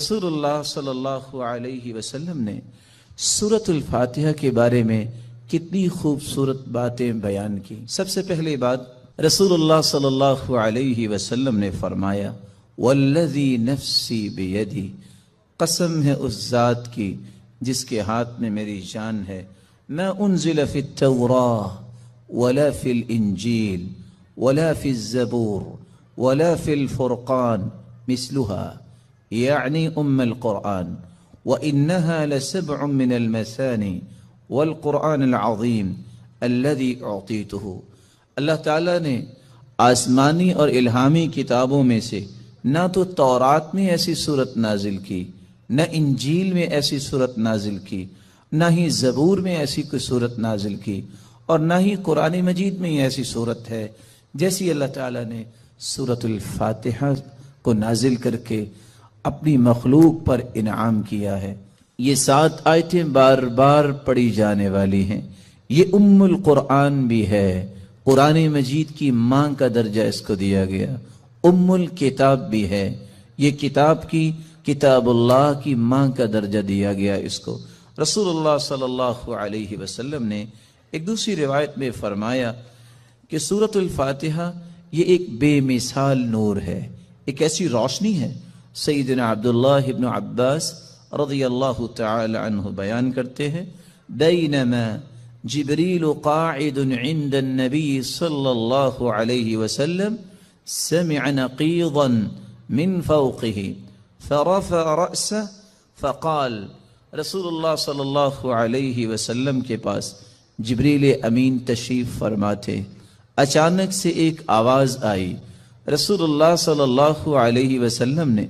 رسول اللہ صلی اللہ علیہ وسلم نے سورۃ الفاتحہ کے بارے میں کتنی خوبصورت باتیں بیان کی۔ سب سے پہلی بات، رسول اللہ صلی اللہ علیہ وسلم نے فرمایا والذی نفسی بیدی، قسم ہے اس ذات کی جس کے ہاتھ میں میری جان ہے، ما انزل فی التوراہ ولا فی الانجیل ولا فی الزبور ولا فی الفرقان مثلها یعنی القرآن، وإنها لسبع من المثانی والقرآن العظیم الذي اعطیته۔ اللہ تعالیٰ نے آسمانی اور الہامی کتابوں میں سے نہ تو تورات میں ایسی صورت نازل کی، نہ انجیل میں ایسی صورت نازل کی، نہ ہی زبور میں ایسی کوئی صورت نازل کی، اور نہ ہی قرآن مجید میں ایسی صورت ہے جیسی اللہ تعالیٰ نے سورۃ الفاتحہ کو نازل کر کے اپنی مخلوق پر انعام کیا ہے۔ یہ 7 آیتیں بار بار پڑھی جانے والی ہیں۔ یہ ام القرآن بھی ہے، قرآن مجید کی ماں کا درجہ اس کو دیا گیا، ام الکتاب بھی ہے، یہ کتاب کی، کتاب اللہ کی ماں کا درجہ دیا گیا اس کو۔ رسول اللہ صلی اللہ علیہ وسلم نے ایک دوسری روایت میں فرمایا کہ سورۃ الفاتحہ یہ ایک بے مثال نور ہے، ایک ایسی روشنی ہے۔ سیدنا عبداللہ ابن عباس رضی اللہ تعالی عنہ بیان کرتے ہیں، بینما جبریل قاعد عند النبی صلی اللہ علیہ وسلم سمع نقیضا من فوقه فرفع رأسه فقال، رسول اللہ صلی اللہ علیہ وسلم کے پاس جبریل امین تشریف فرما تھے، اچانک سے ایک آواز آئی۔ رسول اللہ صلی اللہ علیہ وسلم نے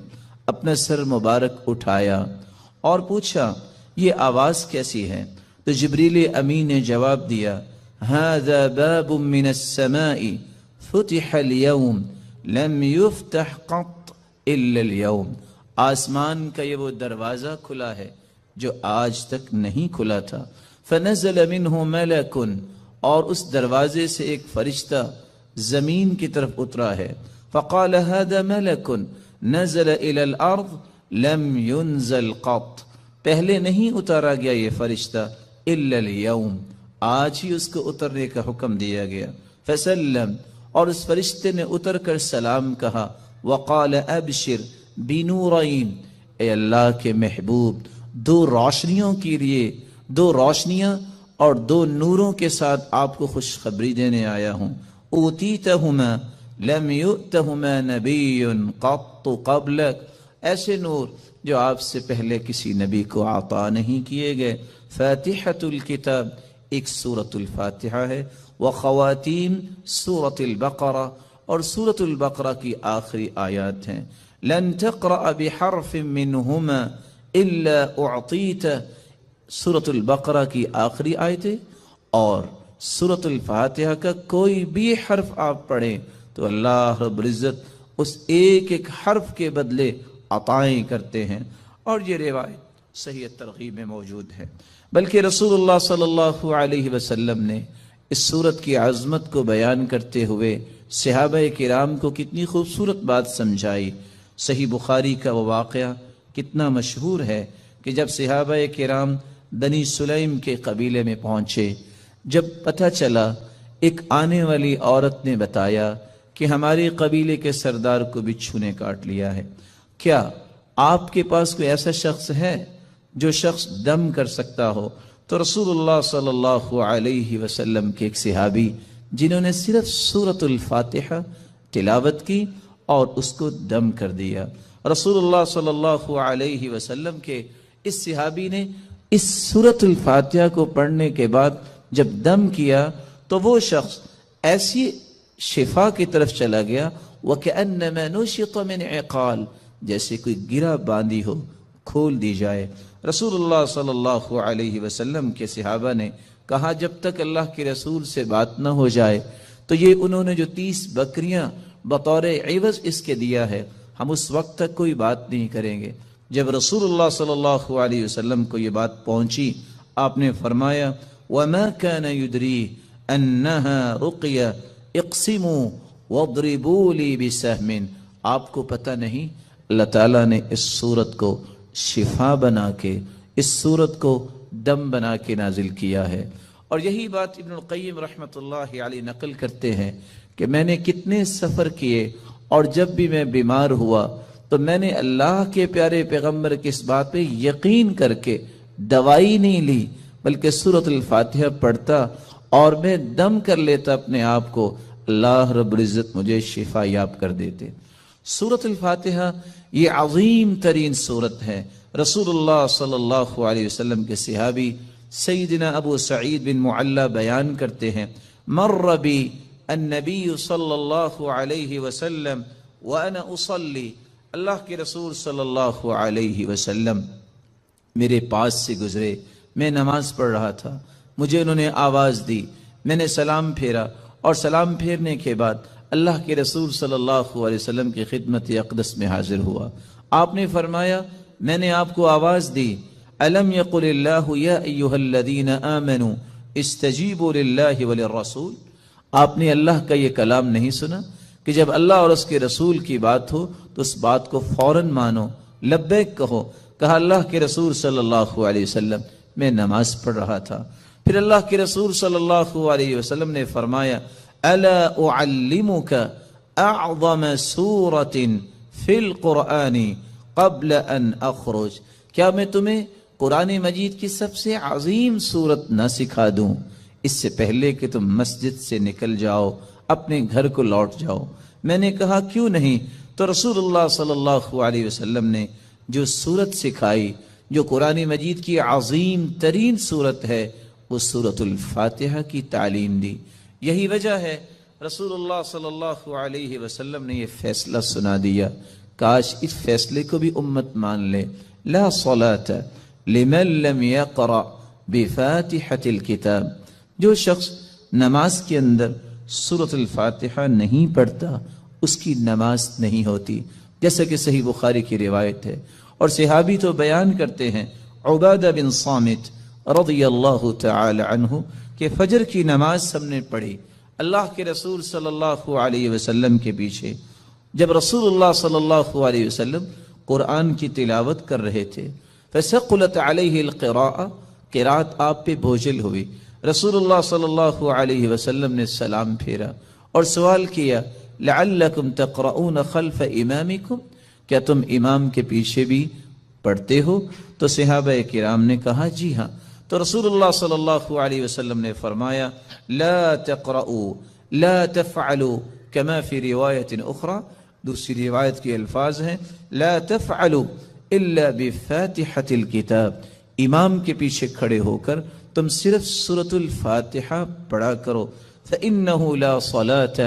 اپنا سر مبارک اٹھایا اور پوچھا یہ آواز کیسی ہے؟ تو جبریل امین نے جواب دیا، هذا باب من السماء فتح اليوم لم يفتح قط الا اليوم، آسمان کا یہ وہ دروازہ کھلا ہے جو آج تک نہیں کھلا تھا۔ فنزل منه ملک، اور اس دروازے سے ایک فرشتہ زمین کی طرف اترا ہے۔ فقال هذا ملک نزل الى الارض لم ينزل قط، پہلے نہیں اتارا گیا یہ فرشتہ الا اليوم، آج ہی اس کو اترنے کا حکم دیا گیا۔ فسلم، اور اس فرشتے نے اتر کر سلام کہا۔ وقال ابشر بنورین، اے اللہ کے محبوب 2 روشنیوں کے لیے، 2 روشنیاں اور 2 نوروں کے ساتھ آپ کو خوشخبری دینے آیا ہوں۔ اوتیتہما لم یؤتہما نبی قط قبلک، ایسے نور جو آپ سے پہلے کسی نبی کو عطا نہیں کیے گئے۔ فاتحۃ الکتاب ایک سورۃ الفاتحہ ہے، وخواتیم سورۃ البقرہ، اور سورۃ البقرہ کی آخری آیات ہیں۔ لن تقرأ بحرف منہما الا اعطیت، سورۃ البقرہ کی آخری آیتیں اور سورۃ الفاتحہ کا کوئی بھی حرف آپ پڑھیں تو اللہ رب العزت اس ایک ایک حرف کے بدلے عطائیں کرتے ہیں، اور یہ روایت صحیح ترغیب میں موجود ہے۔ بلکہ رسول اللہ صلی اللہ علیہ وسلم نے اس سورت کی عظمت کو بیان کرتے ہوئے صحابہ کرام کو کتنی خوبصورت بات سمجھائی۔ صحیح بخاری کا وہ واقعہ کتنا مشہور ہے کہ جب صحابہ کرام بنی سلیم کے قبیلے میں پہنچے، جب پتہ چلا، ایک آنے والی عورت نے بتایا کہ ہمارے قبیلے کے سردار کو بچھو نے کاٹ لیا ہے، کیا آپ کے پاس کوئی ایسا شخص ہے جو شخص دم کر سکتا ہو؟ تو رسول اللہ صلی اللہ علیہ وسلم کے ایک صحابی جنہوں نے صرف سورۃ الفاتحہ تلاوت کی اور اس کو دم کر دیا، رسول اللہ صلی اللہ علیہ وسلم کے اس صحابی نے اس سورۃ الفاتحہ کو پڑھنے کے بعد جب دم کیا تو وہ شخص ایسی شفا کی طرف چلا گیا، وَكَأَنَّمَا نُشِطَ مِنْ عِقَالٍ، جیسے کوئی گرہ باندھی ہو کھول دی جائے۔ رسول اللہ صلی اللہ علیہ وسلم کے صحابہ نے کہا جب تک اللہ کے رسول سے بات نہ ہو جائے تو یہ انہوں نے جو 30 بکریاں بطور عوض اس کے دیا ہے، ہم اس وقت تک کوئی بات نہیں کریں گے۔ جب رسول اللہ صلی اللہ علیہ وسلم کو یہ بات پہنچی، آپ نے فرمایا وَمَا كَانَ يُدْرِي أَنَّهَا رُقْيَ اقْسِمُوا وَاضْرِبُوا لِي بِسَهْمٍ، آپ کو پتہ نہیں اللہ تعالیٰ نے اس سورت کو شفا بنا کے، اس سورت کو دم بنا کے نازل کیا ہے۔ اور یہی بات ابن القیم رحمۃ اللہ علیہ نقل کرتے ہیں کہ میں نے کتنے سفر کیے اور جب بھی میں بیمار ہوا تو میں نے اللہ کے پیارے پیغمبر کی اس بات پہ یقین کر کے دوائی نہیں لی، بلکہ سورۃ الفاتحہ پڑھتا اور میں دم کر لیتا اپنے آپ کو، اللہ رب العزت مجھے شفا یاب کر دیتے۔ سورۃ الفاتحہ یہ عظیم ترین سورت ہے۔ رسول اللہ صلی اللہ علیہ وسلم کے صحابی سیدنا ابو سعید بن معلی بیان کرتے ہیں، مر بی النبی صلی اللہ علیہ وسلم وانا اصلی، اللہ کے رسول صلی اللہ علیہ وسلم میرے پاس سے گزرے، میں نماز پڑھ رہا تھا، مجھے انہوں نے آواز دی، میں نے سلام پھیرا، اور سلام پھیرنے کے بعد اللہ کے رسول صلی اللہ علیہ وسلم کی خدمت اقدس میں حاضر ہوا۔ آپ نے فرمایا، میں نے آپ کو آواز دی، الم یقل اللہ یا ایھا الذین آمنوا استجیبوا للہ وللرسول، آپ نے اللہ کا یہ کلام نہیں سنا کہ جب اللہ اور اس کے رسول کی بات ہو تو اس بات کو فوراً مانو، لبیک کہو۔ کہا اللہ کے رسول صلی اللہ علیہ وسلم میں نماز پڑھ رہا تھا۔ پھر اللہ کے رسول صلی اللہ علیہ وسلم نے فرمایا، الا اعلمک اعظم سورۃ فی القرآن قبل ان اخرج، کیا میں تمہیں قرآن مجید کی سب سے عظیم سورت نہ سکھا دوں اس سے پہلے کہ تم مسجد سے نکل جاؤ، اپنے گھر کو لوٹ جاؤ؟ میں نے کہا کیوں نہیں؟ تو رسول اللہ صلی اللہ علیہ وسلم نے جو سورت سکھائی، جو قرآن مجید کی عظیم ترین سورت ہے، وہ سورۃ الفاتحہ کی تعلیم دی۔ یہی وجہ ہے رسول اللہ صلی اللہ علیہ وسلم نے یہ فیصلہ سنا دیا، کاش اس فیصلے کو بھی امت مان لے، لا صلاۃ لمن لم یقرأ بفاتحۃ الکتاب، جو شخص نماز کے اندر سورۃ الفاتحہ نہیں پڑھتا اس کی نماز نہیں ہوتی، جیسا کہ صحیح بخاری کی روایت ہے۔ اور صحابی تو بیان کرتے ہیں، عبادہ بن صامت رضی اللہ تعالی عنہ کہ فجر کی نماز ہم نے پڑھی اللہ کے رسول صلی اللہ علیہ وسلم کے پیچھے، جب رسول اللہ صلی اللہ علیہ وسلم قرآن کی تلاوت کر رہے تھے، فثقلت علیہ القراءۃ، قرات آپ پہ بوجھل ہوئی، رسول اللہ صلی اللہ علیہ وسلم نے سلام پھیرا اور سوال کیا، لعلکم تقرؤون خلف امامکم، کیا تم امام کے پیچھے بھی پڑھتے ہو؟ تو صحابہ کرام نے کہا جی ہاں۔ تو رسول اللہ صلی اللہ علیہ وسلم نے فرمایا، لا تقرؤوا لا تفعلوا کما فی روایت اخری، دوسری روایت کے الفاظ ہیں، لا تفعلوا الا بفاتحۃ الکتاب، امام کے پیچھے کھڑے ہو کر تم صرف سورۃ الفاتحہ پڑھا کرو، فإنہ لا صلاۃ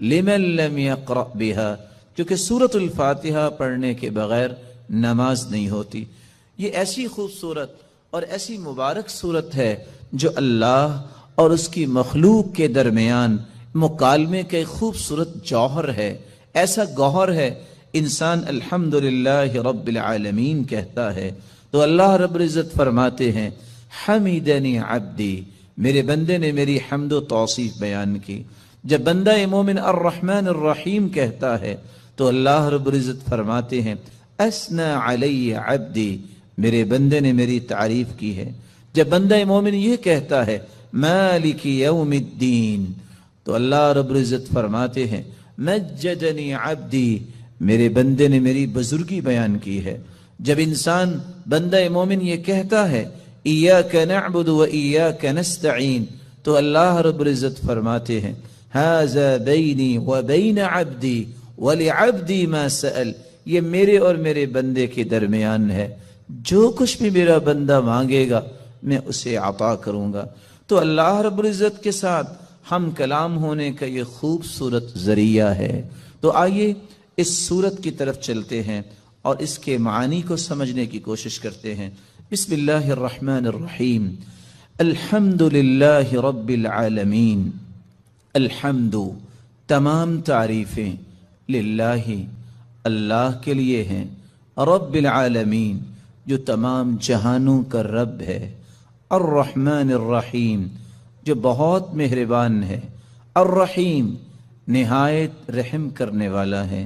لمن لم یقرأ بها، کیونکہ سورۃ الفاتحہ پڑھنے کے بغیر نماز نہیں ہوتی۔ یہ ایسی خوبصورت اور ایسی مبارک صورت ہے جو اللہ اور اس کی مخلوق کے درمیان مکالمے کا ایک خوبصورت جوہر ہے، ایسا گوہر ہے، انسان الحمدللہ رب العالمین کہتا ہے تو اللہ رب العزت فرماتے ہیں، حمیدنی عبدی، میرے بندے نے میری حمد و توصیف بیان کی۔ جب بندہ مومن الرحمن الرحیم کہتا ہے تو اللہ رب العزت فرماتے ہیں، اسنا علی عبدی، میرے بندے نے میری تعریف کی ہے۔ جب بندہ مومن یہ کہتا ہے، مالک یوم الدین، تو اللہ رب العزت فرماتے ہیں، مجدنی عبدی، میرے بندے نے میری بزرگی بیان کی ہے۔ جب انسان بندہ مومن یہ کہتا ہے، ایاک نعبد و ایاک نستعین، تو اللہ رب العزت فرماتے ہیں، ھذا بینی و بین عبدی ولعبدی ما سأل، یہ میرے اور میرے بندے کے درمیان ہے، جو کچھ بھی میرا بندہ مانگے گا میں اسے عطا کروں گا۔ تو اللہ رب العزت کے ساتھ ہم کلام ہونے کا یہ خوبصورت ذریعہ ہے۔ تو آئیے اس سورت کی طرف چلتے ہیں اور اس کے معانی کو سمجھنے کی کوشش کرتے ہیں۔ بسم اللہ الرحمن الرحیم، الحمد للہ رب العالمین، الحمد، تمام تعریفیں، للہ، اللہ کے لیے ہیں، رب العالمین، جو تمام جہانوں کا رب ہے، الرحمن الرحیم، جو بہت مہربان ہے، الرحیم، نہایت رحم کرنے والا ہے،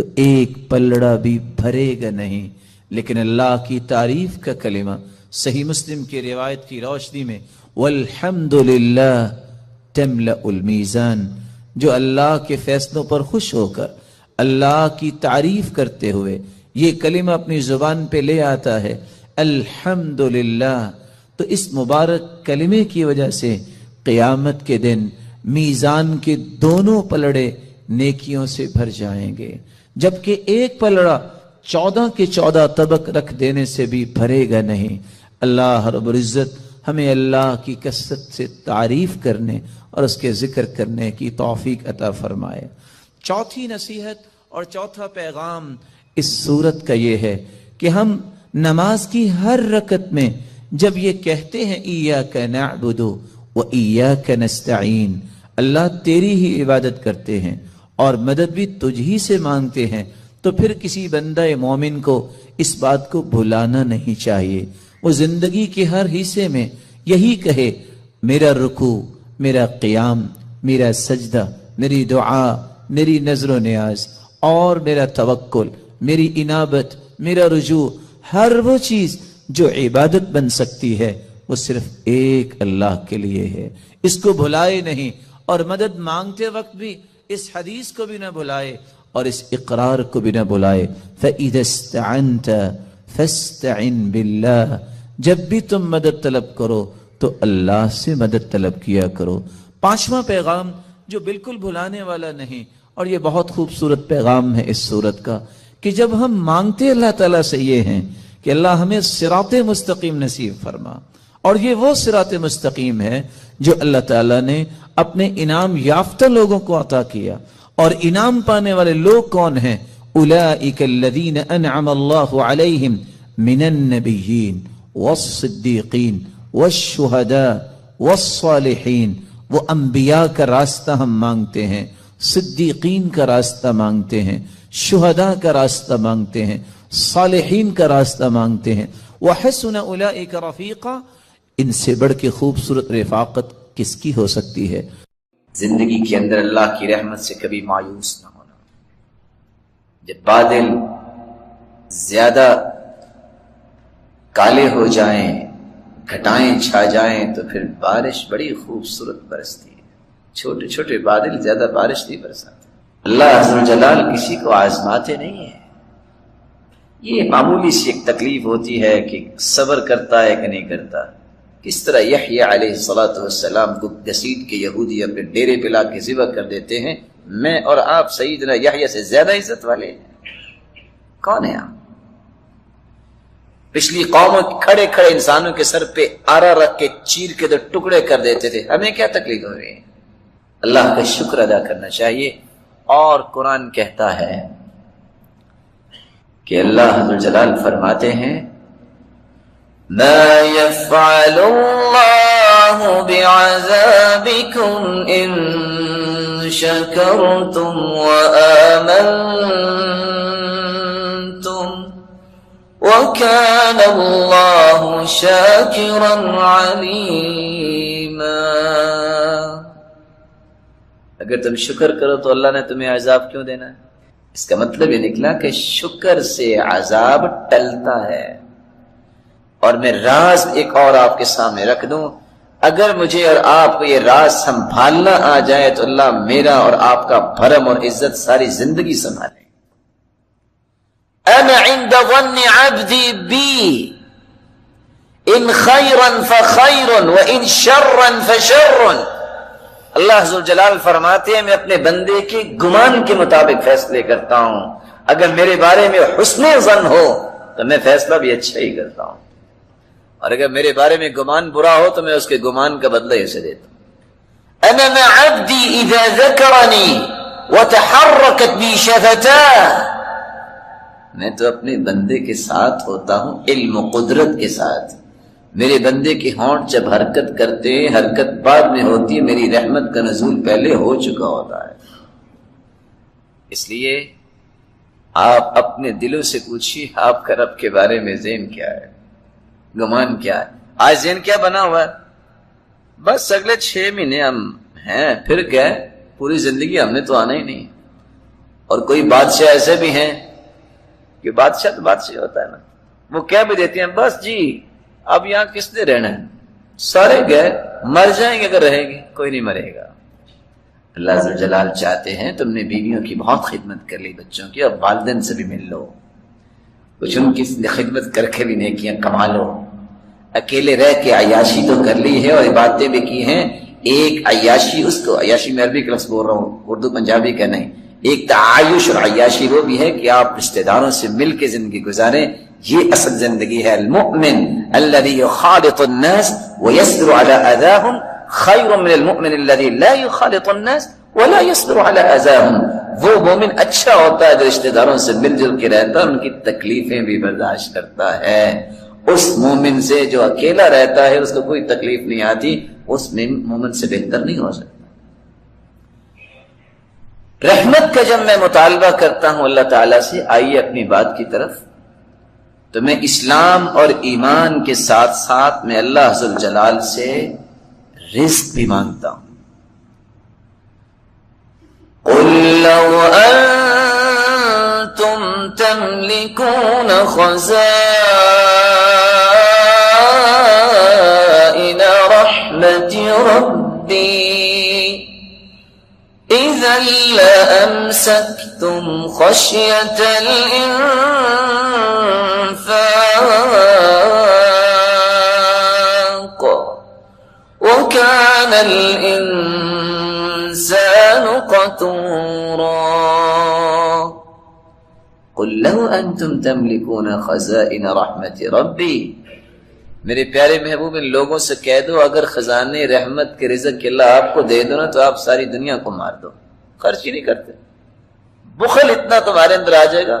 تو ایک پلڑا بھی بھرے گا نہیں۔ لیکن اللہ کی تعریف کا کلمہ صحیح مسلم کی روایت کی روشنی میں والحمدللہ تملأ المیزان، جو اللہ کے فیصلوں پر خوش ہو کر اللہ کی تعریف کرتے ہوئے یہ کلمہ اپنی زبان پہ لے آتا ہے الحمدللہ، تو اس مبارک کلمے کی وجہ سے قیامت کے دن میزان کے دونوں پلڑے نیکیوں سے بھر جائیں گے، جبکہ ایک پلڑا 14 کے 14 طبق رکھ دینے سے بھی بھرے گا نہیں۔ اللہ رب العزت ہمیں اللہ کی کثرت سے تعریف کرنے اور اس کے ذکر کرنے کی توفیق عطا فرمائے۔ چوتھی نصیحت اور چوتھا پیغام اس سورت کا یہ ہے کہ ہم نماز کی ہر رکعت میں جب یہ کہتے ہیں ایاک نعبد و ایاک نستعین، اللہ تیری ہی عبادت کرتے ہیں اور مدد بھی تجھ ہی سے مانگتے ہیں، تو پھر کسی بندہ مومن کو اس بات کو بھلانا نہیں چاہیے۔ وہ زندگی کے ہر حصے میں یہی کہے میرا رکوع، میرا قیام، میرا سجدہ، میری دعا، میری نظر و نیاز اور میرا توکل، میری انابت، میرا رجوع، ہر وہ چیز جو عبادت بن سکتی ہے وہ صرف ایک اللہ کے لیے ہے، اس کو بھلائے نہیں، اور مدد مانگتے وقت بھی اس حدیث کو بھی نہ بھلائے اور اس اقرار کو بھی نہ بھلائے فَإِذَا اسْتَعَنْتَ فَاسْتَعِنْ بِاللَّهِ، جب بھی تم مدد طلب کرو تو اللہ سے مدد طلب کیا کرو۔ پانچواں پیغام جو بالکل بھلانے والا نہیں، اور یہ بہت خوبصورت پیغام ہے اس سورت کا، کہ جب ہم مانگتے اللہ تعالیٰ سے یہ ہیں کہ اللہ ہمیں صراط مستقیم نصیب فرما، اور یہ وہ صراط مستقیم ہے جو اللہ تعالیٰ نے اپنے انعام یافتہ لوگوں کو عطا کیا، اور انعام پانے والے لوگ کون ہیں؟ اولئک الذین انعم اللہ علیہم من النبیین والصدیقین والشہداء والصالحین۔ وہ انبیاء کا راستہ ہم مانگتے ہیں، صدیقین کا راستہ مانگتے ہیں، شہداء کا راستہ مانگتے ہیں، صالحین کا راستہ مانگتے ہیں۔ وحسن اولئک رفیقا، ان سے بڑھ کے خوبصورت رفاقت کس کی ہو سکتی ہے؟ زندگی کے اندر اللہ کی رحمت سے کبھی مایوس نہ ہونا۔ جب بادل زیادہ کالے ہو جائیں، گھٹائیں چھا جائیں، تو پھر بارش بڑی خوبصورت برستی ہے۔ چھوٹے چھوٹے بادل زیادہ بارش نہیں برساتے۔ اللہ عز و جلال کسی کو آزماتے نہیں ہے۔ یہ معمولی سی ایک تکلیف ہوتی ہے کہ صبر کرتا ہے کہ نہیں کرتا۔ کس طرح یحییٰ علیہ السلام کو گھسیٹ کے یہودی اپنے ڈیرے پہ لا کے ذبح کر دیتے ہیں، میں اور آپ سیدنا یحییٰ سے زیادہ عزت والے ہیں؟ کون ہیں آپ؟ پچھلی قوموں کھڑے کھڑے انسانوں کے سر پہ آرا رکھ کے چیر کے دو ٹکڑے کر دیتے تھے، ہمیں کیا تکلیف ہو رہی ہے؟ اللہ کا شکر ادا کرنا چاہیے۔ اور قرآن کہتا ہے کہ اللہ عز و جلال فرماتے ہیں ما يفعل الله بعذابكم إن شكرتم وآمنتم وكان الله شاكرا عليما۔ اگر تم شکر کرو تو اللہ نے تمہیں عذاب کیوں دینا ہے؟ اس کا مطلب یہ نکلا کہ شکر سے عذاب ٹلتا ہے۔ اور میں راز ایک اور آپ کے سامنے رکھ دوں، اگر مجھے اور آپ کو یہ راز سنبھالنا آ جائے تو اللہ میرا اور آپ کا بھرم اور عزت ساری زندگی سنبھالے۔ انا عند ظن عبدی بی ان خیرا فخیر وان شرا فشر۔ اللہ عز و جلال فرماتے ہیں میں اپنے بندے کے گمان کے مطابق فیصلے کرتا ہوں، اگر میرے بارے میں حسن ظن ہو تو میں فیصلہ بھی اچھا ہی کرتا ہوں، اور اگر میرے بارے میں گمان برا ہو تو میں اس کے گمان کا بدلہ اسے دیتا ہوں۔ انا مع عبدی اذا ذکرنی وتحرکت بی شفتاه، میں تو اپنے بندے کے ساتھ ہوتا ہوں علم و قدرت کے ساتھ۔ میرے بندے کے ہونٹ جب حرکت کرتے ہیں، حرکت بعد میں ہوتی ہے، میری رحمت کا نزول پہلے ہو چکا ہوتا ہے۔ اس لیے آپ اپنے دلوں سے پوچھیے آپ کا رب کے بارے میں ذہن کیا ہے، گمان کیا ہے؟ آج ذہن کیا بنا ہوا ہے؟ بس اگلے 6 مہینے ہم ہیں، پھر گئے، پوری زندگی ہم نے تو آنا ہی نہیں، اور کوئی بادشاہ ایسے بھی ہیں کہ بادشاہ تو بادشاہ ہوتا ہے نا، وہ کہہ بھی دیتے ہیں بس جی اب یہاں کس نے رہنا ہے، سارے گئے، مر جائیں گے اگر رہیں گے، کوئی نہیں مرے گا۔ اللہ عز و جلال چاہتے ہیں تم نے بیویوں کی بہت خدمت کر لی، بچوں کی، اب والدین سے بھی مل لو، کچھ ان کی خدمت کر کے بھی نیکیاں کما لو۔ اکیلے رہ کے عیاشی تو کر لی ہے اور عبادتیں بھی کی ہیں، ایک عیاشی، اس کو عیاشی میں عربی کا لفظ بول رہا ہوں، اردو پنجابی کا نہیں، ایک تعایش اور عیاشی وہ بھی ہے کہ آپ رشتہ داروں سے مل کے زندگی گزاریں، یہ اصل زندگی ہے۔ المؤمن الذي يخالط الناس ويصبر على اذاهم خير من المؤمن الذي لا يخالط الناس ولا يصبر على اذاهم۔ وہ مومن اچھا ہوتا ہے جو رشتہ داروں سے مل جل کے رہتا ہے، ان کی تکلیفیں بھی برداشت کرتا ہے۔ اس مومن سے جو اکیلا رہتا ہے اس کو کوئی تکلیف نہیں آتی، اس مومن سے بہتر نہیں ہو سکتا۔ رحمت کا جب میں مطالبہ کرتا ہوں اللہ تعالیٰ سے، آئیے اپنی بات کی طرف، تو میں اسلام اور ایمان کے ساتھ ساتھ میں اللہ ذو الجلال سے رزق بھی مانگتا ہوں۔ قل لو انتم تملكون خزائن رحمت ربی اذا لامسكتم خشية الانفاق وكان الانسان قتورا۔ قل لو انتم تملكون خزائن رحمت ربی، میرے پیارے محبوب ان لوگوں سے کہہ دو اگر خزانے رحمت کے رزق کے اللہ آپ کو دے دو نا تو آپ ساری دنیا کو مار دو، خرچ ہی نہیں کرتے۔ بخل اتنا تمہارے اندر آ جائے گا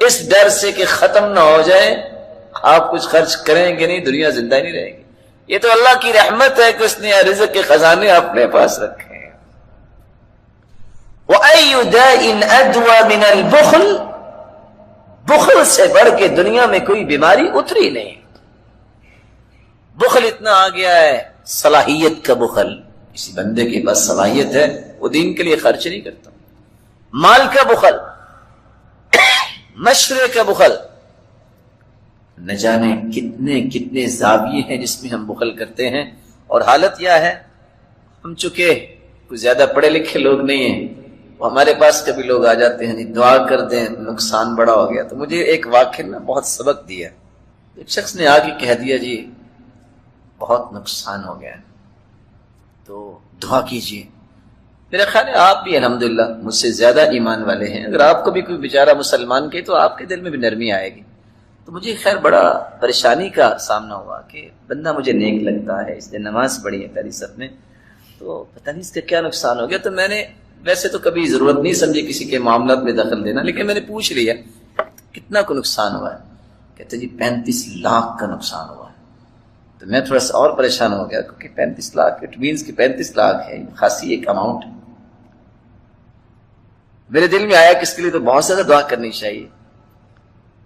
اس ڈر سے کہ ختم نہ ہو جائے، آپ کچھ خرچ کریں گے نہیں، دنیا زندہ ہی نہیں رہے گی۔ یہ تو اللہ کی رحمت ہے کہ اس نے رزق کے خزانے اپنے پاس رکھے ہیں۔ وَأَيُّ دَاءٍ أَدْوَى مِنَ الْبُخْلِ، بخل سے بڑھ کے دنیا میں کوئی بیماری اتری نہیں۔ بخل اتنا آ گیا ہے، صلاحیت کا بخل، کسی بندے کے پاس صلاحیت ہے وہ دین کے لیے خرچ نہیں کرتا، مال کا بخل، مشورے کا بخل، نہ جانے کتنے کتنے زاویے ہیں جس میں ہم بخل کرتے ہیں۔ اور حالت یہ ہے ہم چونکہ کوئی زیادہ پڑھے لکھے لوگ نہیں ہیں، وہ ہمارے پاس کبھی لوگ آ جاتے ہیں دعا کر دیں نقصان بڑا ہو گیا، تو مجھے ایک واقعہ نے بہت سبق دیا۔ ایک شخص نے آ کے کہہ دیا جی بہت نقصان ہو گیا تو دعا کیجیے۔ میرا خیال ہے آپ بھی الحمدللہ مجھ سے زیادہ ایمان والے ہیں، اگر آپ کو بھی کوئی بیچارہ مسلمان کے تو آپ کے دل میں بھی نرمی آئے گی۔ تو مجھے خیر بڑا پریشانی کا سامنا ہوا کہ بندہ مجھے نیک لگتا ہے، اس نے نماز پڑھی ہے پہلی صف میں، تو پتہ نہیں اس کا کیا نقصان ہو گیا۔ تو میں نے ویسے تو کبھی ضرورت نہیں سمجھی کسی کے معاملات میں دخل دینا، لیکن میں نے پوچھ لیا کتنا کو نقصان ہوا ہے؟ کہتے جی 35 لاکھ کا نقصان ہوا ہے۔ تو میں تھوڑا سا اور پریشان ہو گیا کیونکہ 35 لاکھ اٹ مینس کہ 35 لاکھ ہے، خاصی ایک اماؤنٹ۔ میرے دل میں آیا کہ اس کے لیے تو بہت زیادہ دعا کرنی چاہیے،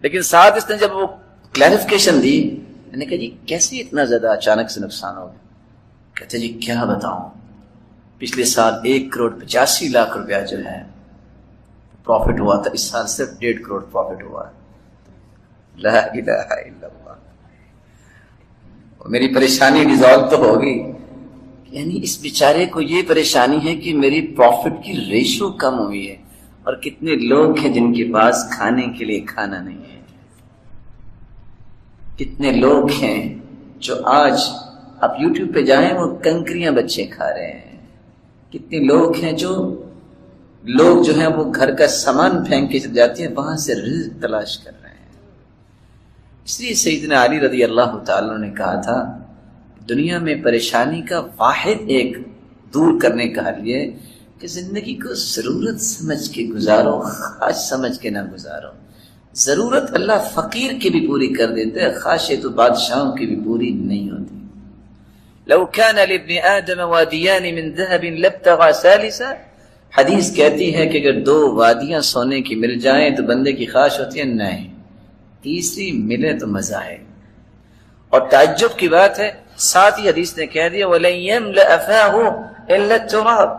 لیکن ساتھ اس نے جب وہ کلیریفیکیشن دی، میں نے کہا جی کیسے اتنا زیادہ اچانک سے نقصان ہو گیا؟ کہتے جی کیا بتاؤں، پچھلے سال 1,85,00,000 روپیہ جو ہے پروفٹ ہوا تھا، اس سال صرف 1.5 کروڑ پروفٹ ہوا ہے۔ لا الہ الا اللہ، میری پریشانی ڈیزالو تو ہوگی، یعنی اس بیچارے کو یہ پریشانی ہے کہ میری پروفٹ کی ریشو کم ہوئی ہے، اور کتنے لوگ ہیں جن کے پاس کھانے کے لیے کھانا نہیں ہے، کتنے لوگ ہیں جو آج آپ یوٹیوب پہ جائیں وہ کنکریاں بچے کھا رہے ہیں، کتنے لوگ ہیں جو ہیں وہ گھر کا سامان پھینک کے چل جاتے ہیں، وہاں سے رزق تلاش کر رہے ہیں۔ اس لیے سیدنا علی رضی اللہ تعالیٰ نے کہا تھا دنیا میں پریشانی کا واحد ایک دور کرنے کا حل یہ کہ زندگی کو ضرورت سمجھ کے گزارو، خواہش سمجھ کے نہ گزارو۔ ضرورت اللہ فقیر کی بھی پوری کر دیتے ہے، خواہشیں تو بادشاہوں کی بھی پوری نہیں ہوتی۔ لو كان لابن آدم وادیان من ذهب لابتغى ثالثا، حدیث کہتی ہے کہ اگر 2 وادیاں سونے کی مل جائیں تو بندے کی خواہش ہوتی ہے نہیں، تیسری ملے تو مزہ ہے۔ اور تعجب کی بات ہے ساتھ ہی حدیث نے کہہ دیا وَلَن يَمْلَأَ فَاهُ إِلَّا التُّرَابُ،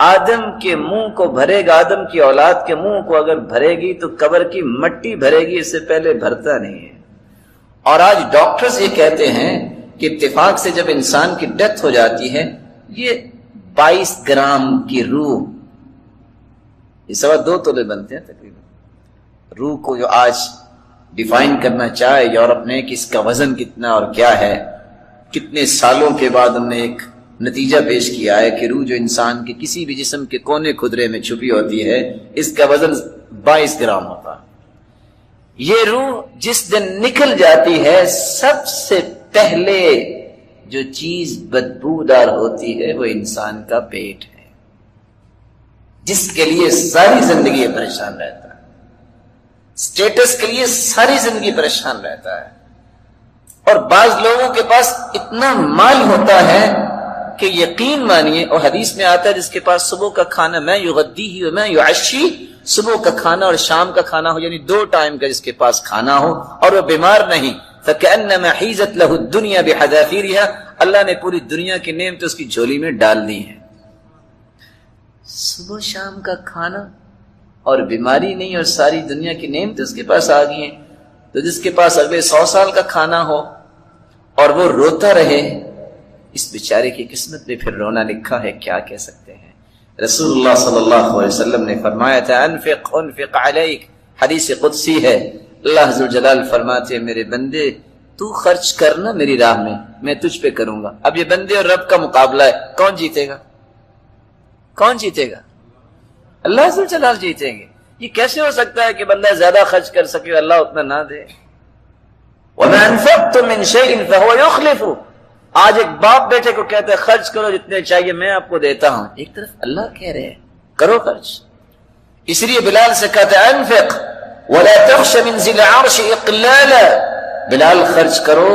آدم کے منہ کو بھرے گا، آدم کی اولاد کے منہ کو اگر بھرے گی تو قبر کی مٹی بھرے گی، اس سے پہلے بھرتا نہیں ہے۔ اور آج ڈاکٹرز یہ کہتے ہیں کہ اتفاق سے جب انسان کی ڈیتھ ہو جاتی ہے، یہ 22 گرام کی روح، یہ 2.25 تولے بنتے ہیں تقریباً، روح کو جو آج ڈیفائن کرنا چاہے یورپ نے کہ اس کا وزن کتنا اور کیا ہے، کتنے سالوں کے بعد ہم نے ایک نتیجہ پیش کیا ہے کہ روح جو انسان کے کسی بھی جسم کے کونے خدرے میں چھپی ہوتی ہے، اس کا وزن 22 گرام ہوتا ہے۔ یہ روح جس دن نکل جاتی ہے، سب سے پہلے جو چیز بدبودار ہوتی ہے وہ انسان کا پیٹ ہے، جس کے لیے ساری زندگی پریشان رہتا ہے، سٹیٹس کے لیے ساری زندگی پریشان رہتا ہے۔ اور بعض لوگوں کے پاس اتنا مال ہوتا ہے کہ یقین مانیے، اور حدیث میں آتا ہے جس کے پاس صبح کا کھانا میں یغدیہ و میں یعشی، صبح کا کھانا اور شام کا کھانا ہو، یعنی 2 ٹائم کا جس کے پاس کھانا ہو، اور وہ بیمار نہیں، فَكَأَنَّمَا حِيزَتْ لَهُ الدُّنْيَا بِحَذَافِيرِهَا، اللہ نے پوری دنیا کی نعمتیں اس کی جھولی میں ڈال دی ہیں۔ صبح شام کا کھانا اور بیماری نہیں، اور ساری دنیا کی نعمتیں اس کے پاس آ گئی ہیں، تو جس کے پاس اگلے 100 سال کا کھانا ہو اور وہ روتا رہے، اس بیچارے کی قسمت میں پھر رونا لکھا ہے، کیا کہہ سکتے ہیں۔ رسول اللہ صلی اللہ علیہ وسلم نے فرمایا تھا انفق علیک، حدیث قدسی ہے، اللہ عز و جلال فرماتے ہیں میرے بندے تو خرچ کرنا میری راہ میں تجھ پہ کروں گا۔ اب یہ بندے اور رب کا مقابلہ ہے، کون جیتے گا؟ کون جیتے گا؟ اللہ عز و جلال جیتیں گے۔ یہ کیسے ہو سکتا ہے کہ بندہ زیادہ خرچ کر سکے اللہ اتنا نہ دے؟ وَمَا أَنفَقْتُم مِّن شَيْءٍ فَهُوَ يُخْلِفُهُ، آج ایک باپ بیٹے کو کہتا ہے خرچ کرو جتنے چاہیے میں آپ کو دیتا ہوں، ایک طرف اللہ کہہ رہے ہیں کرو خرچ۔ اس لیے بلال سے کہتا ہے انفق ولا تخش من ذی العرش اقلالا، بلال خرچ کرو،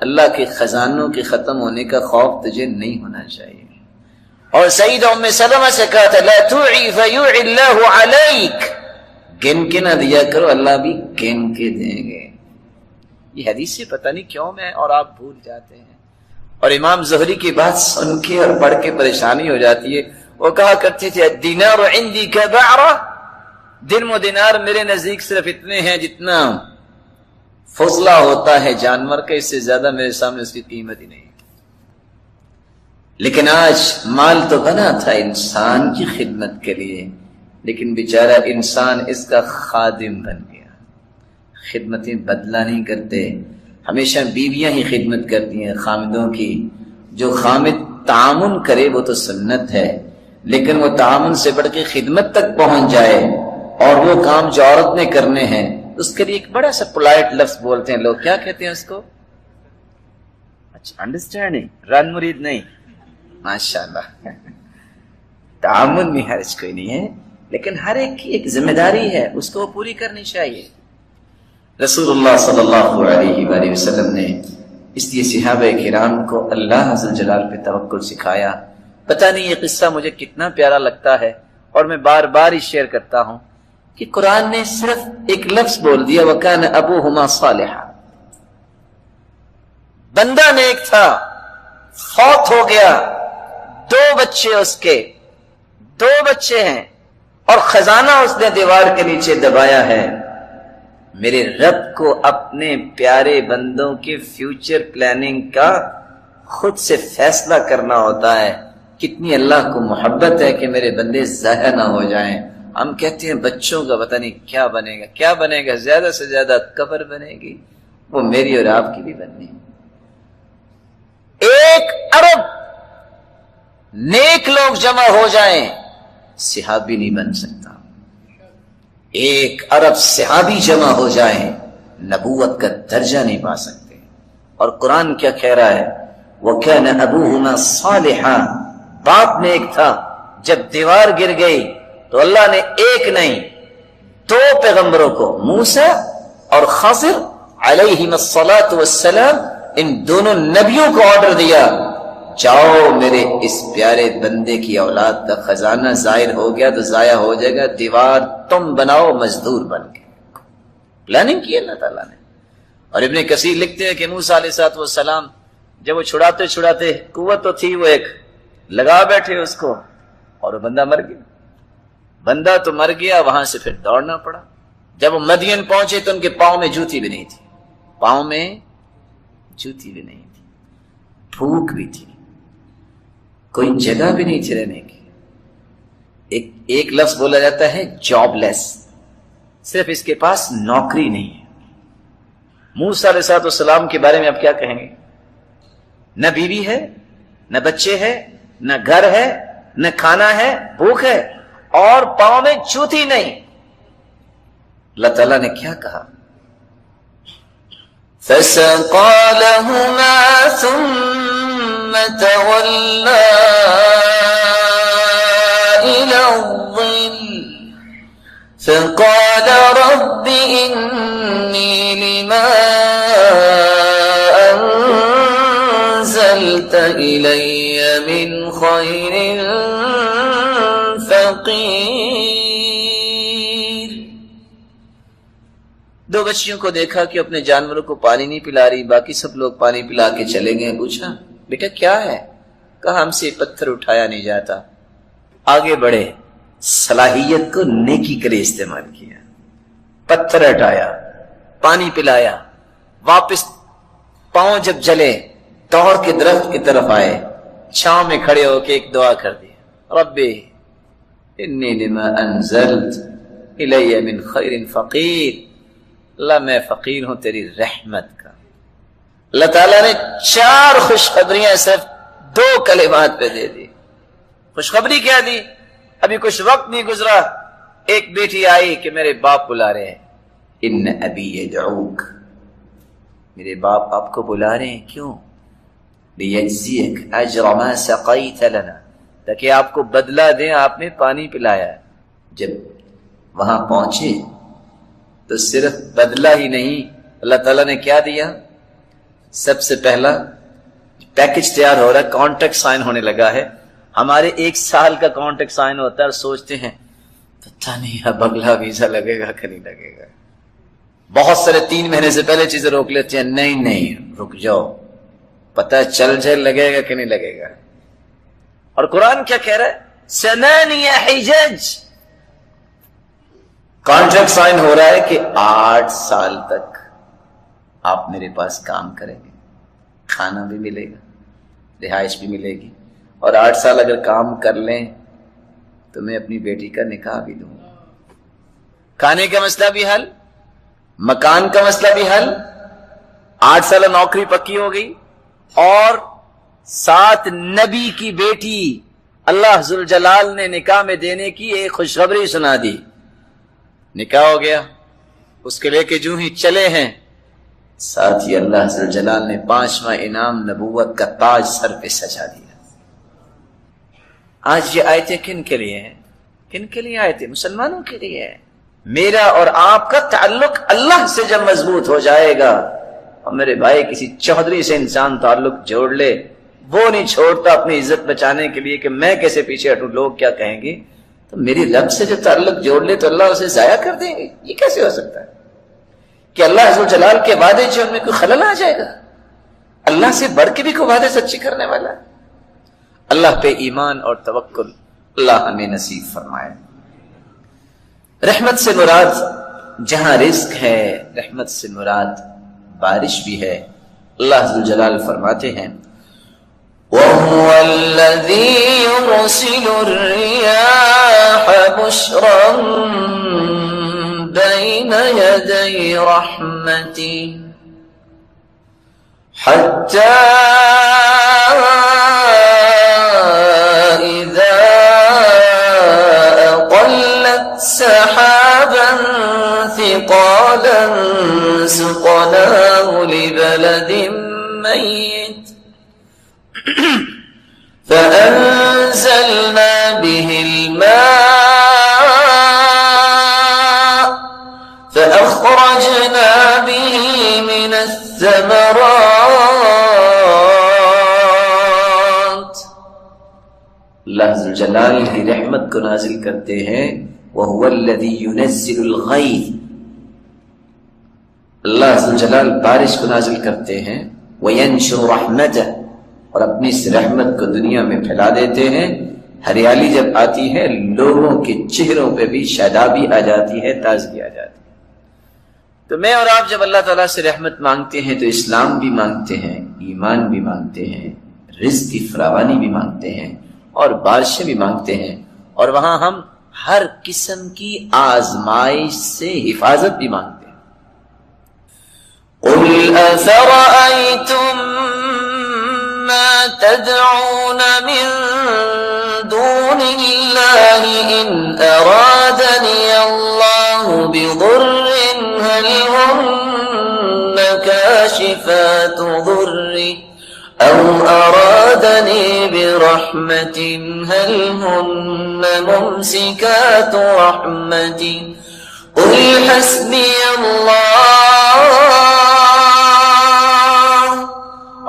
اللہ کے خزانوں کے ختم ہونے کا خوف تجھے نہیں ہونا چاہیے۔ اور سیدہ ام سلمہ سے کہا تھا لا توعی فیوعی اللہ علیک، گن کے نہ دیا کرو اللہ بھی گن کے دیں گے۔ یہ حدیث سے پتہ نہیں کیوں میں اور آپ بھول جاتے ہیں، اور امام زہری کی بات سن کے اور پڑھ کے پریشانی ہو جاتی ہے۔ وہ کہا کرتے تھے الدینار عندی کبعرہ، درم و دینار میرے نزدیک صرف اتنے ہیں جتنا فضلہ ہوتا ہے جانور کا، اس سے زیادہ میرے سامنے اس کی قیمت ہی نہیں۔ لیکن آج مال تو بنا تھا انسان کی خدمت کے لیے، لیکن بیچارہ انسان اس کا خادم بن گیا، خدمتیں بدلہ نہیں کرتے، ہمیشہ بیویاں ہی خدمت کرتی ہیں خامدوں کی۔ جو خامد تعاون کرے وہ تو سنت ہے، لیکن وہ تعاون سے بڑھ کے خدمت تک پہنچ جائے اور وہ کام جو عورت نے کرنے ہیں اس کے لیے ایک بڑا سا پولائٹ لفظ بولتے ہیں لوگ، کیا کہتے ہیں اس کو؟ اچھا انڈرسٹینڈنگ، رن مرید نہیں، ماشاءاللہ تعاون میں حرج کوئی نہیں ہے، لیکن ہر ایک کی ایک ذمہ داری ہے، اس کو پوری کرنی چاہیے۔ رسول اللہ صلی اللہ علیہ وآلہ وسلم نے اس لیے صحابہ کرام کو اللہ عز و جلال پہ توکل سکھایا۔ پتہ نہیں یہ قصہ مجھے کتنا پیارا لگتا ہے، اور میں بار بار ہی شیئر کرتا ہوں کہ قرآن نے صرف ایک لفظ بول دیا وَكَانَ أَبُوهُمَا صَالِحًا، بندہ نیک تھا، فوت ہو گیا، 2 بچے اس کے، 2 بچے ہیں، اور خزانہ اس نے دیوار کے نیچے دبایا ہے۔ میرے رب کو اپنے پیارے بندوں کے فیوچر پلاننگ کا خود سے فیصلہ کرنا ہوتا ہے۔ کتنی اللہ کو محبت ہے کہ میرے بندے ضائع نہ ہو جائیں۔ ہم کہتے ہیں بچوں کا پتہ نہیں کیا بنے گا، کیا بنے گا، زیادہ سے زیادہ قبر بنے گی، وہ میری اور آپ کی بھی بننی۔ 1 ارب نیک لوگ جمع ہو جائیں صحابی نہیں بن سکتا، 1 ارب صحابی جمع ہو جائیں نبوت کا درجہ نہیں پا سکتے۔ اور قرآن کیا کہہ رہا ہے وَكَانَ أَبُوهُمَا صَالِحًا، باپ نیک تھا، جب دیوار گر گئی تو اللہ نے 1 نہیں 2 پیغمبروں کو، موسیٰ اور خضر علیہم الصلاۃ والسلام، ان دونوں نبیوں کو آرڈر دیا جاؤ میرے اس پیارے بندے کی اولاد کا خزانہ ظاہر ہو گیا تو ضائع ہو جائے گا، دیوار تم بناؤ مزدور بن کے۔ پلاننگ کی اللہ تعالیٰ نے۔ اور ابن کثیر لکھتے ہیں کہ موسیٰ علیہ السلام جب وہ چھڑاتے قوت تو تھی، وہ ایک لگا بیٹھے اس کو، اور وہ بندہ مر گیا. بندہ تو مر گیا، وہاں سے پھر دوڑنا پڑا. جب وہ مدین پہنچے تو ان کے پاؤں میں جوتی بھی نہیں تھی، پاؤں میں جوتی بھی نہیں تھی، بھوک بھی تھی، کوئی جگہ بھی نہیں تھی رہنے کی. ایک لفظ بولا جاتا ہے جاب لیس، صرف اس کے پاس نوکری نہیں ہے. موسیٰ علیہ السلام کے بارے میں آپ کیا کہیں گے؟ نہ بیوی ہے، نہ بچے ہے، نہ گھر ہے، نہ کھانا ہے، بھوک ہے، اور پاؤں میں جوتی نہیں. اللہ تعالیٰ نے کیا کہا؟ فَسَقَى لَهُمَا ثُمَّ تَوَلَّى إِلَى الظِّلِّ فَقَالَ رَبِّ إِنِّي لِمَا أَنزَلْتَ إِلَيَّ مِنْ خَيْرٍ فَقِيرٌ. دو بچیوں کو دیکھا کہ اپنے جانوروں کو پانی نہیں پلا رہی، باقی سب لوگ پانی پلا کے چلے گئے. پوچھا بیٹا کیا ہے؟ کہا ہم سے پتھر اٹھایا نہیں جاتا. آگے بڑھے، صلاحیت کو نیکی کے لیے استعمال کیا، پتھر ہٹایا، پانی پلایا. واپس پاؤں جب جلے توڑ کے درخت کی طرف آئے، چھاؤں میں کھڑے ہو کے ایک دعا کر دی، ربی انی لما انزلت الی من خیر فقیر. اللہ میں فقیر ہوں تیری رحمت کا. اللہ تعالیٰ نے 4 خوشخبریاں صرف 2 کلمات پہ دے دی. خوشخبری کیا دی؟ ابھی کچھ وقت نہیں گزرا، ایک بیٹی آئی کہ میرے باپ بلا رہے ہیں. ان ابی یدعوک، میرے باپ آپ کو بلا رہے ہیں. کیوں؟ لیجزیک اجر ما سقیت لنا، تاکہ آپ کو بدلہ دیں، آپ نے پانی پلایا. جب وہاں پہنچے تو صرف بدلہ ہی نہیں، اللہ تعالیٰ نے کیا دیا؟ سب سے پہلا پیکج تیار ہو رہا ہے، کانٹریکٹ سائن ہونے لگا ہے. ہمارے 1 سال کا کانٹریکٹ سائن ہوتا ہے اور سوچتے ہیں پتہ نہیں اب اگلا ویزا لگے گا کہ نہیں لگے گا. بہت سارے 3 مہینے سے پہلے چیزیں روک لیتے ہیں. نہیں رک جاؤ، پتہ چل جائے لگے گا کہ نہیں لگے گا. اور قرآن کیا کہہ رہا ہے؟ 8 حجج. کانٹریکٹ سائن ہو رہا ہے کہ 8 سال تک آپ میرے پاس کام کریں گے، کھانا بھی ملے گا، رہائش بھی ملے گی، اور 8 سال اگر کام کر لیں تو میں اپنی بیٹی کا نکاح بھی دوں گا. کھانے کا مسئلہ بھی حل، مکان کا مسئلہ بھی حل، 8 سال نوکری پکی ہو گئی، اور 7 نبی کی بیٹی اللہ ذوالجلال نے نکاح میں دینے کی ایک خوشخبری سنا دی. نکاح ہو گیا. اس کے لے کے جو ہی چلے ہیں، ساتھ ہی اللہ ذوالجلال نے 5واں انعام نبوت کا تاج سر پہ سجا دیا. آج یہ آیتیں کن کے لیے ہیں؟ کن کے لیے آیتیں؟ مسلمانوں کے لیے ہیں. میرا اور آپ کا تعلق اللہ سے جب مضبوط ہو جائے گا، اور میرے بھائی کسی چودھری سے انسان تعلق جوڑ لے، وہ نہیں چھوڑتا اپنی عزت بچانے کے لیے کہ میں کیسے پیچھے ہٹوں، لوگ کیا کہیں گے. تو میری رب سے جو تعلق جوڑ لے تو اللہ اسے ضائع کر دیں گے. یہ کیسے ہو سکتا ہے کہ اللہ عز و جلال کے وعدے جو ان میں کوئی خلل آ جائے گا؟ اللہ سے بڑھ کے بھی کوئی وعدے سچی کرنے والا ہے. اللہ پہ ایمان اور توکل اللہ ہمیں نصیب فرمائے. رحمت سے مراد جہاں رزق ہے، رحمت سے مراد بارش بھی ہے. اللہ عز و جلال فرماتے ہیں وَهُوَ الَّذِي يُرْسِلُ الرِّيَاحَ بُشْرًا بَيْنَ يَدَيْ رَحْمَتِهِ حَتَّى إِذَا أَقَلَّتْ سَحَابًا ثِقَالًا سُقْنَاهُ لِبَلَدٍ مَّيِّتٍ فأنزلنا به الماء فأخرجنا به من الثمرات. اللہ عز و جلال کی رحمت کو نازل کرتے ہیں. وهو الذي ينزل الغيث، اللہ عز و جلال بارش کو نازل کرتے ہیں. وينشر رحمته، اور اپنی اس رحمت کو دنیا میں پھیلا دیتے ہیں. ہریالی جب آتی ہے لوگوں کے چہروں پہ بھی شادابی آ جاتی ہے، تازگی آ جاتی ہے۔ تو میں اور آپ جب اللہ تعالیٰ سے رحمت مانگتے ہیں تو اسلام بھی مانگتے ہیں، ایمان بھی مانگتے ہیں، رزق کی فراوانی بھی مانگتے ہیں اور بارشیں بھی مانگتے ہیں، اور وہاں ہم ہر قسم کی آزمائش سے حفاظت بھی مانگتے ہیں۔ قُلْ أَفَرَأَيْتُم مَّا تَدْعُونَ مِن دُونِ اللَّهِ إِنْ أَرَادَنِيَ اللَّهُ بِضُرٍّ هَلْ هُنَّ كَاشِفَاتُ ضُرِّهِ أَوْ أَرَادَنِي بِرَحْمَةٍ هَلْ هُنَّ مُمْسِكَاتُ رَحْمَتِهِ قُلْ حَسْبِيَ اللَّهُ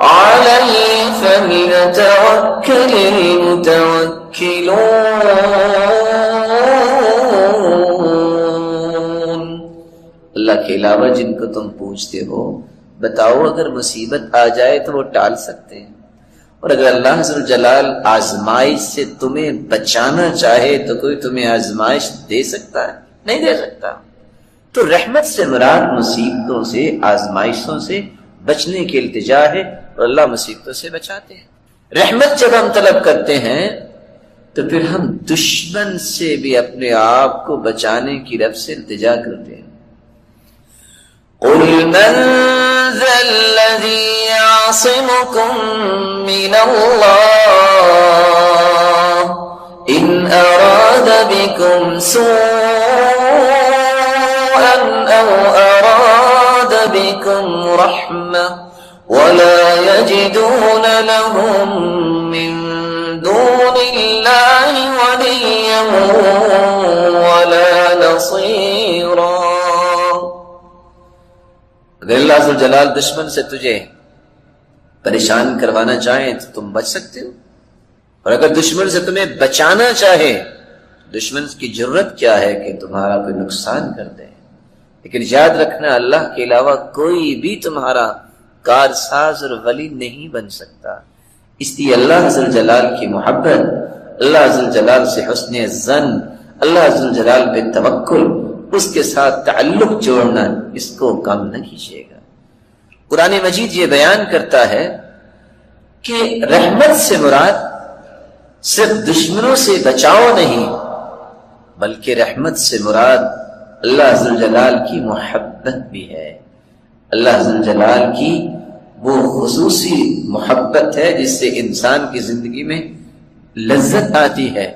عَلَيْهِ فَلْيَتَوَكَّلِ الْمُتَوَكِّلُونَ۔ اللہ کے علاوہ جن کو تم پوچھتے ہو، بتاؤ اگر مصیبت آ جائے تو وہ ٹال سکتے ہیں، اور اگر اللہ عز و جلال آزمائش سے تمہیں بچانا چاہے تو کوئی تمہیں آزمائش دے سکتا ہے؟ نہیں دے سکتا۔ تو رحمت سے مراد مصیبتوں سے، آزمائشوں سے بچنے کی التجا ہے، اور اللہ مصیبتوں سے بچاتے ہیں۔ رحمت جب ہم طلب کرتے ہیں تو پھر ہم دشمن سے بھی اپنے آپ کو بچانے کی رب سے التجا کرتے ہیں۔ قُلْ مَنْ ذَا الَّذِي يَعْصِمُكُم مِّنَ اللَّهِ إِنْ أَرَادَ بِكُمْ سُوءًا أَوْ أَرَادَ بِكُمْ رَحْمَةً وَلَا يَجِدُونَ لَهُم مِّن دُونِ اللَّهِ وَلِيًّا وَلَا نَصِيرًا۔ اگر اللہ عز و جلال دشمن سے تجھے پریشان کروانا چاہیں تو تم بچ سکتے ہو، اور اگر دشمن سے تمہیں بچانا چاہے، دشمن کی جرت کیا ہے کہ تمہارا کوئی نقصان کر دے، لیکن یاد رکھنا اللہ کے علاوہ کوئی بھی تمہارا کارساز اور ولی نہیں بن سکتا۔ اس لیے اللہ عز و جلال کی محبت، اللہ عز و جلال سے حسن ظن، اللہ عز و جلال پہ توکل، اس کے ساتھ تعلق جوڑنا، اس کو کم نہ کیجیے گا۔ قرآن مجید یہ بیان کرتا ہے کہ رحمت سے مراد صرف دشمنوں سے بچاؤ نہیں، بلکہ رحمت سے مراد اللہ عز و جلال کی محبت بھی ہے۔ اللہ عز و جلال کی وہ خصوصی محبت ہے جس سے انسان کی زندگی میں لذت آتی ہے،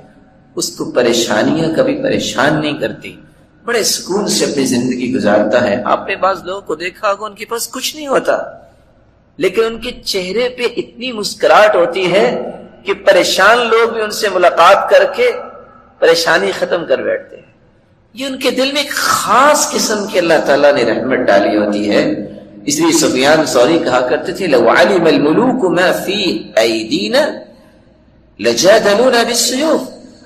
اس کو پریشانیاں کبھی پریشان نہیں کرتی، بڑے سکون سے اپنی زندگی گزارتا ہے۔ آپ نے بعض لوگوں کو دیکھا ہوگا ان کے پاس کچھ نہیں ہوتا، لیکن ان کے چہرے پہ اتنی مسکراہٹ ہوتی ہے کہ پریشان لوگ بھی ان سے ملاقات کر کے پریشانی ختم کر بیٹھتے ہیں۔ یہ ان کے دل میں ایک خاص قسم کی اللہ تعالیٰ نے رحمت ڈالی ہوتی ہے۔ اس لیے سفیان ثوری کہا کرتے تھے لو علم الملوک ما فی ایدینا لجادلونا بالسیوف،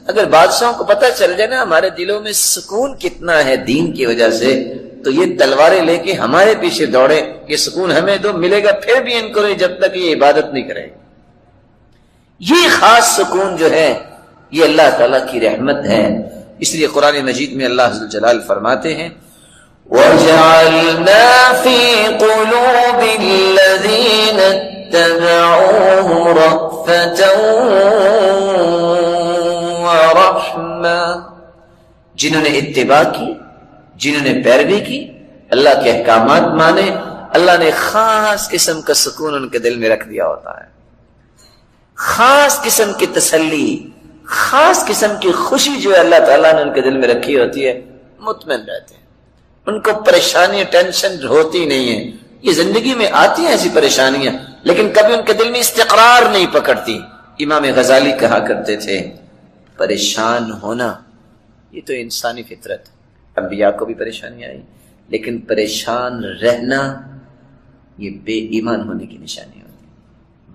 اگر بادشاہوں کو پتہ چل جائے نا ہمارے دلوں میں سکون کتنا ہے دین کی وجہ سے، تو یہ تلواریں لے کے ہمارے پیچھے دوڑے، یہ سکون ہمیں دو، ملے گا پھر بھی ان کو نہیں جب تک یہ عبادت نہیں کرے۔ یہ خاص سکون جو ہے یہ اللہ تعالیٰ کی رحمت ہے۔ اس لیے قرآن مجید میں اللہ عز و جلال فرماتے ہیں وَجَعَلْنَا فِي قُلُوبِ الَّذِينَ اتَّبَعُوهُ رَأْفَةً وَرَحْمَةً، جنہوں نے اتباع کی، جنہوں نے پیروی کی، اللہ کے احکامات مانے، اللہ نے خاص قسم کا سکون ان کے دل میں رکھ دیا ہوتا ہے، خاص قسم کی تسلی، خاص قسم کی خوشی جو ہے اللہ تعالیٰ نے ان کے دل میں رکھی ہوتی ہے، مطمئن رہتے ہیں، ان کو پریشانی ٹینشن ہوتی نہیں ہے۔ یہ زندگی میں آتی ہیں ایسی پریشانیاں، لیکن کبھی ان کے دل میں استقرار نہیں پکڑتی۔ امام غزالی کہا کرتے تھے پریشان ہونا یہ تو انسانی فطرت ہے، انبیاء کو بھی پریشانی آئی، لیکن پریشان رہنا یہ بے ایمان ہونے کی نشانی ہوتی ہے۔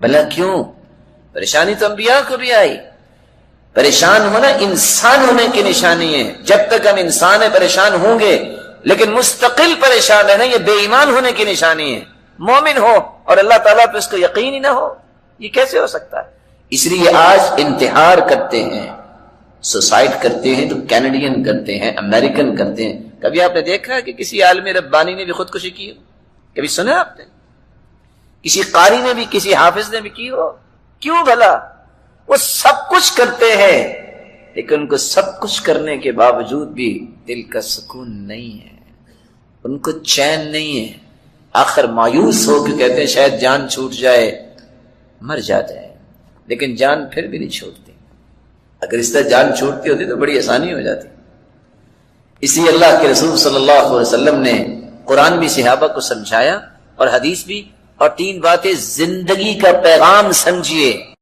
بھلا کیوں؟ پریشانی تو انبیاء کو بھی آئی، پریشان ہونا انسان ہونے کی نشانی ہے۔ جب تک ہم انسان ہیں پریشان ہوں گے، لیکن مستقل پریشان رہنا یہ بے ایمان ہونے کی نشانی ہے۔ مومن ہو اور اللہ تعالیٰ پہ اس کو یقین ہی نہ ہو، یہ کیسے ہو سکتا ہے؟ اس لیے آج انتحار کرتے ہیں، سوسائڈ کرتے ہیں تو کینیڈین کرتے ہیں، امریکن کرتے ہیں۔ کبھی آپ نے دیکھا کہ کسی عالم ربانی نے بھی خودکشی کی ہو؟ کبھی سنا آپ نے؟ کسی قاری نے بھی، کسی حافظ نے بھی کی ہو؟ کیوں بھلا؟ وہ سب کچھ کرتے ہیں لیکن ان کو سب کچھ کرنے کے باوجود بھی دل کا سکون نہیں ہے، ان کو چین نہیں ہے۔ آخر مایوس ہو کے کہتے ہیں شاید جان چھوٹ جائے، مر جاتے ہیں، لیکن جان پھر بھی نہیں چھوٹتی۔ اگر اس طرح جان چھوٹتی ہوتی تو بڑی آسانی ہو جاتی۔ اسی اللہ کے رسول صلی اللہ علیہ وسلم نے قرآن بھی صحابہ کو سمجھایا اور حدیث بھی، اور 3 باتیں زندگی کا پیغام سمجھیے۔